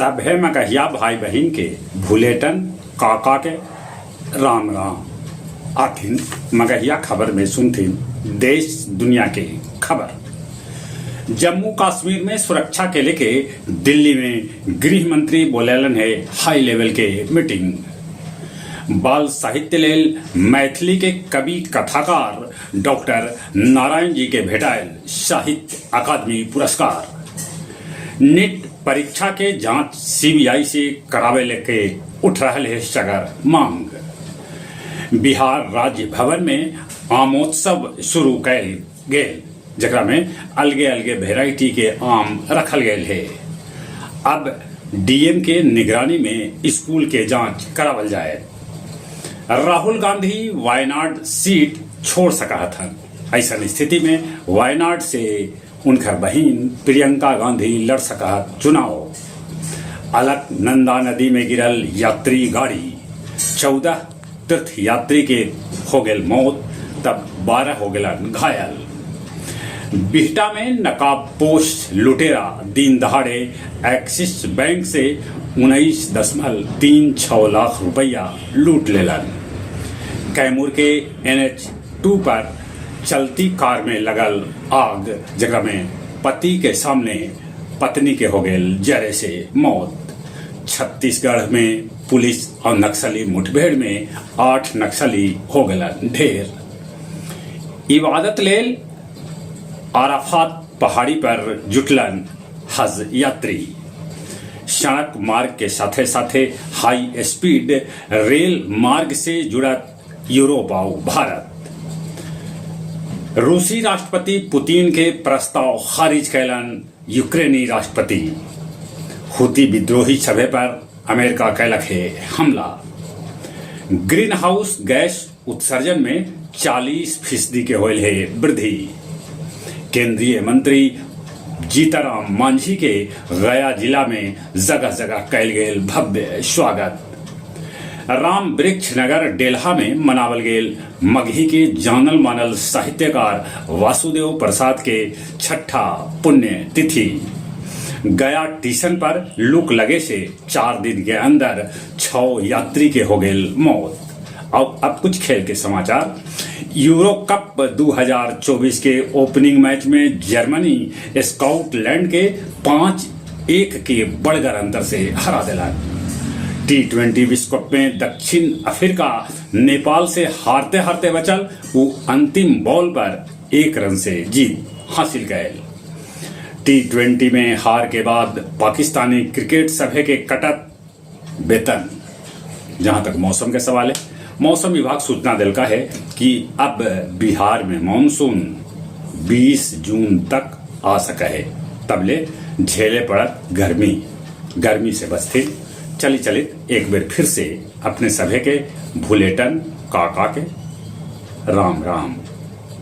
सभे मगहिया भाई बहन के भूलेटन काका के राम राम। आथिन मगहिया खबर में सुनथिन देश दुनिया के खबर। जम्मू कश्मीर में सुरक्षा के लेके दिल्ली में गृह मंत्री बोलेलन है हाई लेवल के मीटिंग। बाल साहित्य लेल मैथिली के कवि कथाकार डॉक्टर नारायण जी के भेटायल साहित्य अकादमी पुरस्कार। नीट परीक्षा के जांच सीबीआई से करावे लेके उठ रहा है सगर मांग। बिहार राज्य भवन में आमोत्सव शुरू कैल गेल जकरा में अलगे अलगे वेराइटी के आम रखल गए है। अब डीएम के निगरानी में स्कूल के जांच करावल जाए। राहुल गांधी वायनाड सीट छोड़ सका था। ऐसा स्थिति में वायनाड से उनका बहन प्रियंका गांधी लड़ सका चुनाव। अलकनंदा नदी में गिरल यात्री गाड़ी, 14 तीर्थ यात्री के हो गए मौत, तब 12 हो गए घायल। बिहटा में नकाबपोश लुटेरा दिन दहाड़े एक्सिस बैंक से 19.36 लाख रुपया लूट लेलन। कैमूर के NH2 पर चलती कार में लगल आग जगह में पति के सामने पत्नी के हो गए जरे से मौत। छत्तीसगढ़ में पुलिस और नक्सली मुठभेड़ में 8 नक्सली हो गए ढेर। इबादत लेल आराफात पहाड़ी पर जुटलन हज यात्री। सड़क मार्ग के साथे साथे हाई स्पीड रेल मार्ग से जुड़ा यूरोप और भारत। रूसी राष्ट्रपति पुतिन के प्रस्ताव खारिज कैलन यूक्रेनी राष्ट्रपति। हुती विद्रोही सभे पर अमेरिका कैलक है हमला। ग्रीन हाउस गैस उत्सर्जन में 40% के होल है वृद्धि। केंद्रीय मंत्री जीतराम मांझी के गया जिला में जगह जगह कैल गए भव्य स्वागत। राम वृक्ष नगर डेल्हा में मनावल गेल मगही के जानल मानल साहित्यकार वासुदेव प्रसाद के 6ठा पुण्य तिथि। गया स्टेशन पर लूक लगे से 4 दिन के अंदर 6 यात्री के हो गए मौत। अब कुछ खेल के समाचार। यूरो कप 2024 के ओपनिंग मैच में जर्मनी स्कॉटलैंड के 5-1 के बड़गर अंतर से हरा दिला। T20 विश्व कप में दक्षिण अफ्रीका नेपाल से हारते हारते बचल, वो अंतिम बॉल पर 1 रन से जीत हासिल कैल। T20 में हार के बाद पाकिस्तानी क्रिकेट सभे के कटत वेतन। जहां तक मौसम के सवाल है, मौसम विभाग सूचना दिलका है कि अब बिहार में मानसून 20 जून तक आ सका है। तबले झेले पड़त गर्मी से बचते चलित एक बार फिर से अपने सभे के भूलेटन काका के राम राम।